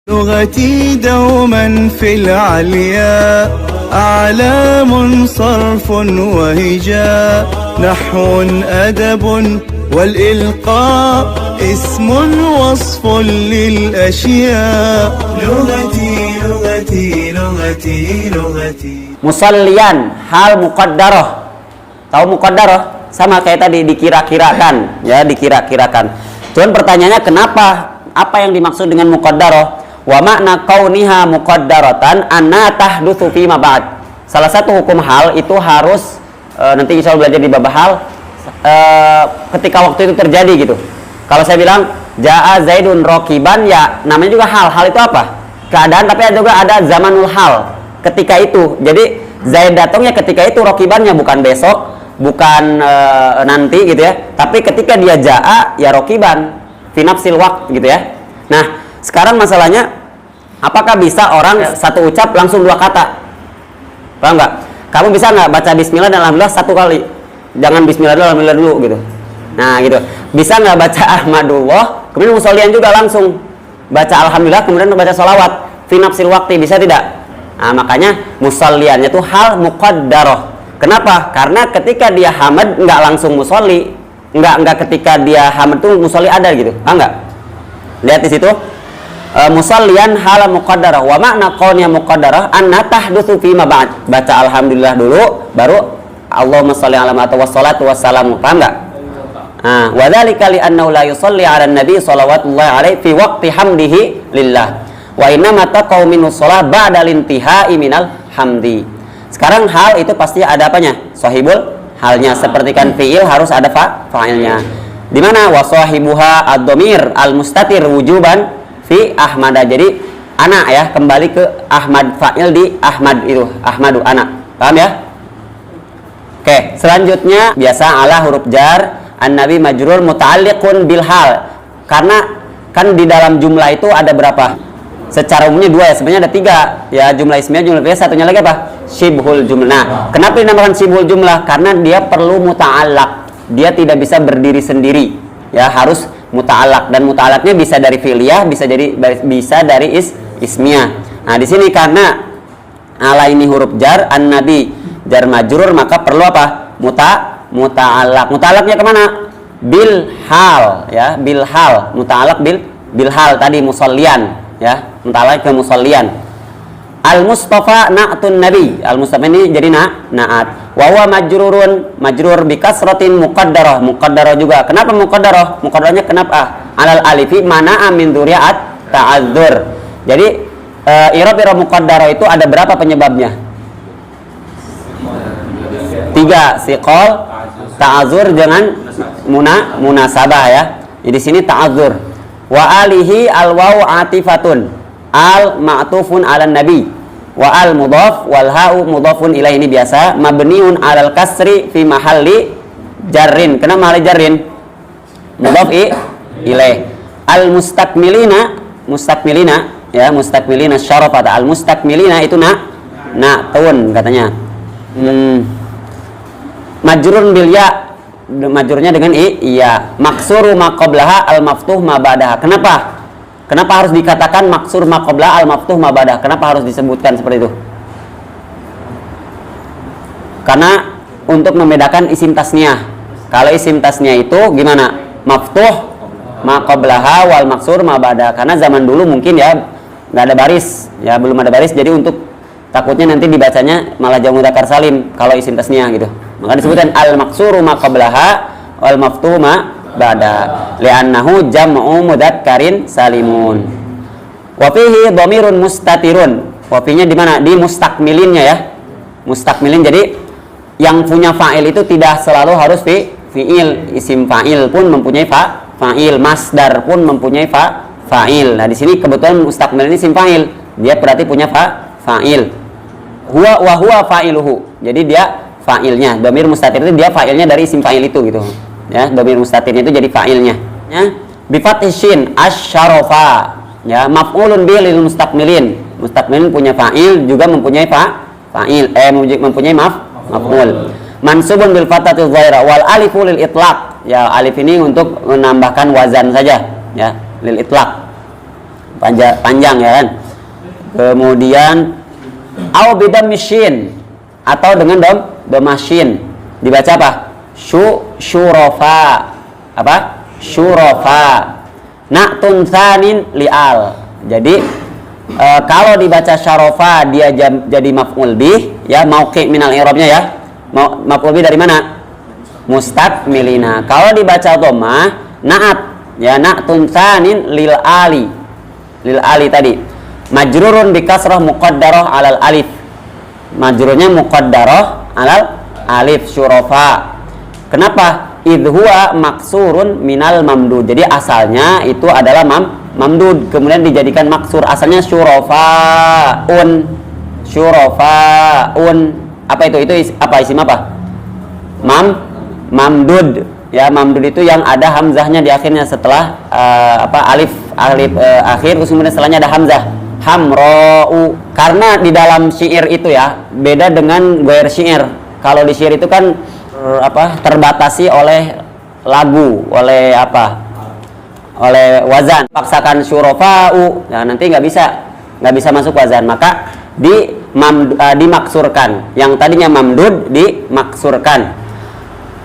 لغتي دوما في العليا أعلام صرف وهجاء نحو أدب والإلقاء اسم وصف للأشياء لغتي لغتي لغتي لغتي. Musallian hal muqaddarah. Tahu muqaddarah? Sama kayak tadi, dikira-kirakan, ya, dikira-kirakan. Cuman pertanyaannya kenapa? Apa yang dimaksud dengan muqaddarah? Wa makna kauniha muqaddaratan anna tahdutsu fi ma ba'd. Salah satu hukum hal itu harus nanti insya Allah belajar di bab hal ketika waktu itu terjadi gitu. Kalau saya bilang jaa Zaidun rokiban, ya namanya juga hal. Hal itu apa? Keadaan, tapi juga ada zamanul hal. Ketika itu, jadi Zaid datangnya ketika itu, rokibannya bukan besok, bukan nanti gitu ya, tapi ketika dia jaa ya rokiban fi nafsil waqt gitu ya. Nah sekarang masalahnya, apakah bisa orang satu ucap langsung dua kata? Paham nggak? Kamu bisa nggak baca bismillah dan alhamdulillah satu kali? Jangan bismillah dulu, alhamdulillah dulu gitu. Nah gitu. Bisa nggak baca ahmadullah kemudian musollian juga langsung baca alhamdulillah kemudian baca sholawat fi nafsil waqti? Bisa tidak? Nah makanya musolliannya itu hal muqaddarah. Kenapa? Karena ketika dia hamad nggak langsung musolli, nggak ketika dia hamad tuh musolli ada gitu. Paham nggak? Lihat di situ. Musallian hal muqaddarah. Wa makna qaulnya muqaddarah anna tahdutsu fi ma ba'd. Baca alhamdulillah dulu baru Allahumma shalli ala Muhammad wassalatu wassalamu. Paham enggak? Nah, wa dzalika li annahu la yusalli ala nabi sallallahu alaihi fi waqti hamdihi lillah. Wa inna ma taqau minus shalah ba'da lintihai minal hamdi. Sekarang hal itu pasti ada apanya? Sahibul halnya. Seperti kan fiil harus ada fa'ilnya. Di mana wasahibuha ad-dhamir al-mustatir wujuban fi ahmada. Jadi anak ya, kembali ke ahmad, fa'il di ahmad itu, ahmadu anak. Paham ya? Oke, selanjutnya biasa ala huruf jar an-nabi majrur muta'alliqun bil hal. Karena kan di dalam jumlah itu ada berapa? Secara umumnya dua ya, sebenarnya ada tiga ya, jumlah ismiyah, jumlah fi'liyah, satunya lagi apa? Syibhul jumlah. Nah, kenapa dinamakan syibhul jumlah? Karena dia perlu muta'allaq. Dia tidak bisa berdiri sendiri, ya harus muta'allaq, dan muta'allaqnya bisa dari fi'liyah, bisa dari ismiyah. Nah di sini karena ala ini huruf jar, an-nabi jar majrur, maka perlu apa? Muta'allaq. Muta'allaqnya kemana? Bil hal, ya, bil hal. Muta'allaq bil hal tadi musollian, ya, muta'allaq ke musollian. Al-Mustafa na'tun nabi. Al-Mustafa ini jadi na'at. Wa huwa majrur bi kasratin muqaddarah. Muqaddarah juga. Kenapa muqaddarah? Muqaddarahnya kenapa? Alal alifi mana'a min dzurri'at ta'adzur. Jadi i'rab muqaddarah itu ada berapa penyebabnya? 3. Siqal, ta'adzur dengan munasabah ya. Jadi sini ta'adzur. Wa alihi al-waw atifatun. Al ma'tufun 'alan nabi wa al mudhaf wal ha'u mudhafun ilaih. Ini biasa mabniun 'alal kasri fi mahalli jarrin. Kenapa mahalli jarrin? Mudhaf ilaih. Al mustakmilina ya, mustakmilina syarafata. Al mustakmilina itu na'tun katanya. Majrurun bil ya, majrurnya dengan iya. Maksuru ma qablaha al maftuh ma ba'daha. Kenapa harus dikatakan maksur ma qabla al maftuh ma ba'dah? Kenapa harus disebutkan seperti itu? Karena untuk membedakan isim tasniyah. Kalau isim tasniyah itu gimana? Maftuh ma qablaha wal maksur ma ba'dah. Karena zaman dulu mungkin ya nggak ada baris, ya belum ada baris. Jadi untuk takutnya nanti dibacanya malah jamu mudzakkar salim kalau isim tasniyah gitu. Maka disebutkan al maksuru ma qablaha wal maftuh ma ba'da li'annahu jam'u mudzakkarin salimun. Wa fihi dhamirun mustatirun. Wa finya di mana? Di mustakmilinnya ya. Mustakmilin, jadi yang punya fa'il itu tidak selalu harus fi'il. Isim fa'il pun mempunyai fa'il, masdar pun mempunyai fa'il. Nah, di sini kebetulan mustakmilin isim fa'il. Dia berarti punya fa'il. Huwa wa huwa fa'iluhu. Jadi dia fa'ilnya. Dhamir mustatir itu dia fa'ilnya dari isim fa'il itu gitu. Ya, dhamir mustatirnya itu jadi fa'ilnya. Ya, bi fathis shin asy-syarafa. Ya, maf'ulun bi lil mustakmilin. Mustakmilin punya fa'il, juga mempunyai fa'il, mempunyai maf'ul. Mansubun bil fathati dhaira wal alifu lil itlaq. Ya, alif ini untuk menambahkan wazan saja, ya, lil itlaq. panjang ya kan. Kemudian au bidam mishin atau dengan domashin dibaca apa? Syurofa. Apa? Syurofa. Na'tun tsanin li'al. Jadi kalau dibaca syarofa dia jadi maf'ul bih ya, mauqi minal i'rabnya ya. Maf'ul bih dari mana? Mustakmilina. Kalau dibaca dhammah na'at ya, na'tun tsanin lil ali. Lil ali tadi. Majrurun bi kasrah muqaddarah alal alif. Majrurnya muqaddarah alal alif syurofa. Kenapa? Idhuwa maksurun minal mamdud. Jadi asalnya itu adalah mamdud, kemudian dijadikan maksur. Asalnya syurofaun. Syurofaun. Apa itu? Itu apa, isim apa? Mamdud. Ya, mamdud itu yang ada hamzahnya di akhirnya setelah alif akhir, terus kemudian setelahnya ada hamzah. Hamra'u. Karena di dalam syair itu ya beda dengan ghair syair. Kalau di syair itu kan terbatasi oleh lagu, oleh oleh wazan. Paksakan syurofa'u, nah nanti nggak bisa masuk wazan, maka dimaksurkan. Yang tadinya mamdud dimaksurkan.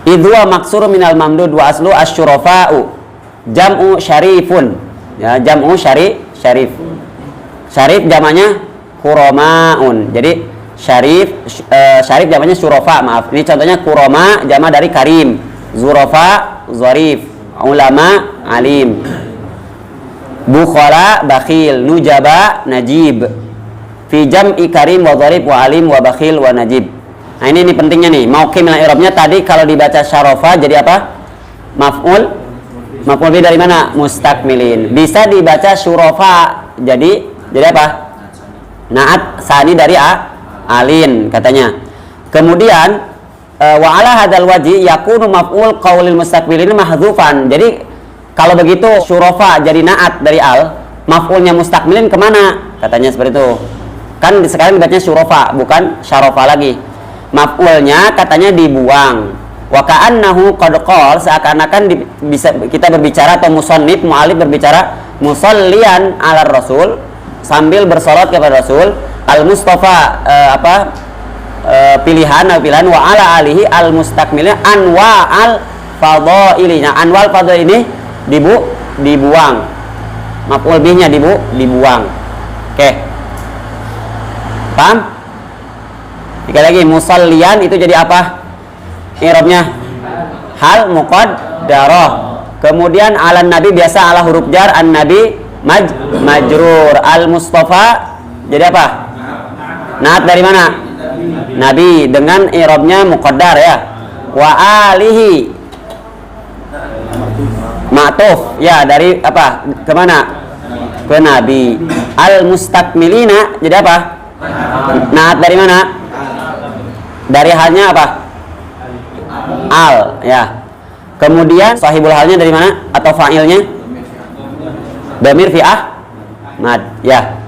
Idwa maksur minal mamdud wa aslu asyurofa'u jam'u syarifun ya, jam'u syarif. Syarif jamanya kuroma'un. Jadi syarif jamanya syurofa, maaf. Ini contohnya kuroma jama dari karim, zurofa zarif, ulama alim, bukhala bakhil, nujaba najib, fi jam'i karim wa zarif wa alim wa bakhil wa najib. Nah ini pentingnya nih. Mauqi min i'rabnya tadi kalau dibaca syarofa jadi apa? Maf'ul bih dari mana? Mustakmilin. Bisa dibaca syurofa jadi apa? Na'at sani dari alin katanya. Kemudian wa ala hadzal wajhi yakunu maf'ul qaulil mustaqbilin mahdzufan. Jadi kalau begitu syurofa jadi na'at dari al, maf'ulnya mustaqbilin kemana? Katanya seperti itu. Kan sekarang dibacanya syurofa bukan syarofa lagi. Maf'ulnya katanya dibuang. Wa ka'annahu qad qala, seakan-akan bisa kita berbicara atau musannif mu'alif berbicara musallian ala rasul, sambil bersolat kepada Rasul. Al-Mustafa pilihan wa ala alihi al-mustakmilnya anwa al-fadhailina. Anwal fadhail ini dibuang. Maf'ul bihnya dibuang. Oke. Paham? Sekali lagi, musallian itu jadi apa? I'rabnya hal muqaddarah. Kemudian ala nabi biasa ala huruf jar, an nabi majrur. Al-Mustafa jadi apa? Naat dari mana? Nabi dengan i'rabnya muqaddar ya. Wa alihi ma'tuf ya, dari apa? Kemana? Ke Nabi. Al-mustakmilina jadi apa? Naat dari mana? Dari halnya apa? Al ya. Kemudian sahibul halnya dari mana? Atau fa'ilnya? Dhamir fi mad ya.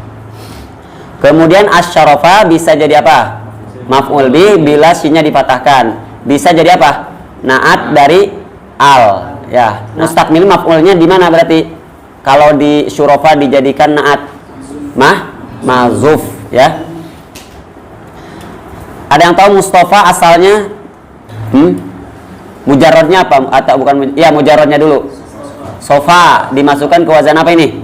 Kemudian asyarafa bisa jadi apa? Maf'ul bih bila sinnya dipatahkan. Bisa jadi apa? Naat dari al ya. Mustakmil maf'ulnya di mana berarti? Kalau di syurafa dijadikan naat mahzuf ya. Ada yang tahu Mustafa asalnya? Mujarrodnya apa? Atau bukan? Ya, mujarrodnya dulu. Sofa dimasukkan ke wazan apa ini?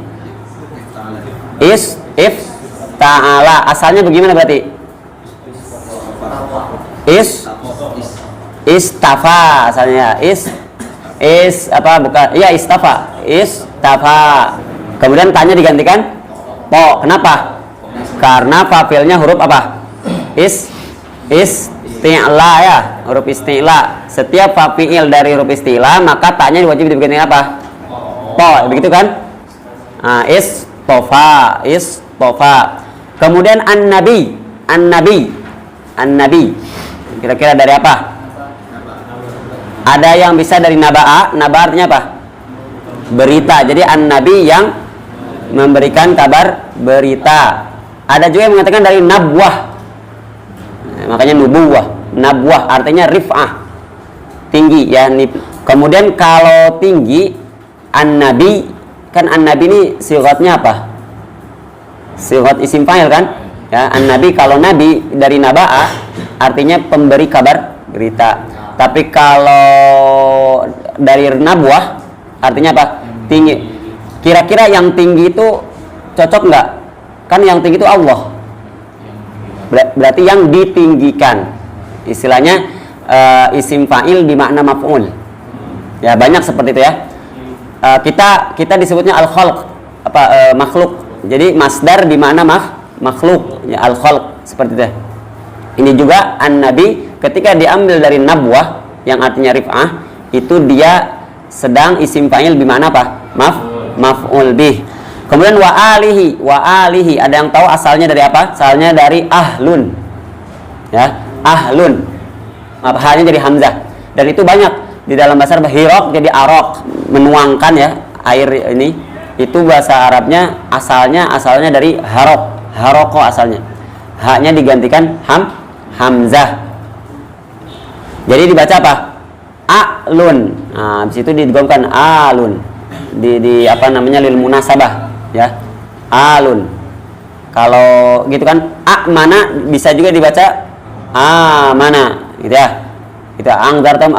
Ta'ala. Asalnya bagaimana berarti? Istafa asalnya. Apa bukan? Iya, istafa. Istafa. Kemudian tanya digantikan po. Kenapa? Karena fa'ilnya huruf apa? Isti'la ya, huruf isti'la. Setiap fa'il dari huruf isti'la maka ta'nya wajib diganti apa? Po, begitu kan? Nah, istofa. Kemudian an-nabi. Kira-kira dari apa? Ada yang bisa dari naba'a. Naba'a artinya apa? Berita. Jadi an-nabi yang memberikan kabar berita. Ada juga yang mengatakan dari nabwah. Makanya nubuwah. Nabwah artinya rif'ah, tinggi ya. Kemudian kalau tinggi an-nabi, kan an-nabi ini sigatnya apa? Sigat isim fa'il kan? Ya, an-nabi kalau nabi dari naba'a artinya pemberi kabar berita. Tapi kalau dari nabwah artinya apa? Tinggi. Kira-kira yang tinggi itu cocok nggak? Kan yang tinggi itu Allah. Berarti yang ditinggikan. Istilahnya isim fa'il di makna maf'ul. Ya, banyak seperti itu ya. Kita disebutnya al-khalq, makhluk. Jadi masdar di makna makhluk, ya, al-khalq seperti itu. Ini juga an-nabi ketika diambil dari nabwah yang artinya rif'ah, itu dia sedang isim fa'il di makna apa? Maf'ul bih. Kemudian wa alihi, ada yang tahu asalnya dari apa? Asalnya dari ahlun. Ya, ahlun. Hanya dari hamzah. Dan itu banyak di dalam bahasa Arab. Hirok jadi arok, menuangkan ya air ini. Itu bahasa Arabnya asalnya dari haroko asalnya. Haknya digantikan hamzah. Jadi dibaca apa? Alun. Nah, habis itu digomkan alun. Di apa namanya lil munasabah ya. Alun. Kalau gitu kan mana bisa juga dibaca mana gitu ya. Kita angdartam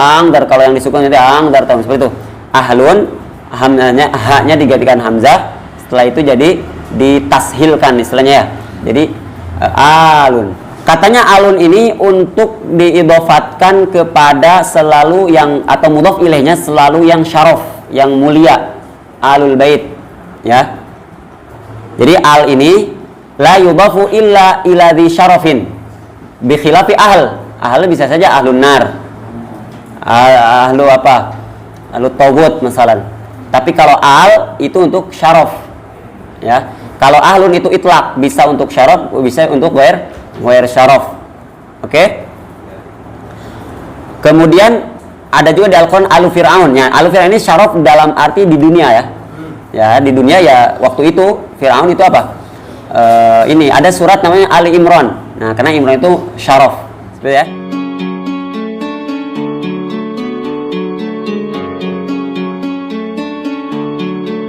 kalau yang disukun itu angdartam seperti itu. Ahlun haknya digantikan hamzah, setelah itu jadi ditashilkan istilahnya ya. Jadi alun. Katanya alun ini untuk diidofatkan kepada selalu yang atau mudhof ilaihnya selalu yang syaraf, yang mulia, alul bait ya. Jadi al ini la yudhafu illa ila dzi syarafin bi khilafi ahl bisa saja ahlun nar, ahlu apa, ahlu tagut misalnya. Tapi kalau al itu untuk syaraf ya. Kalau ahlun itu itlaq, bisa untuk syaraf, bisa untuk ghair syaraf. Oke? Kemudian ada juga di Al-Qur'an alu Fir'aun ya. Alu Fir'aun ini syaraf dalam arti di dunia ya. Ya, di dunia ya waktu itu Fir'aun itu apa? Ini ada surat namanya Ali Imran. Nah, karena Imran itu syaraf. Seperti ya.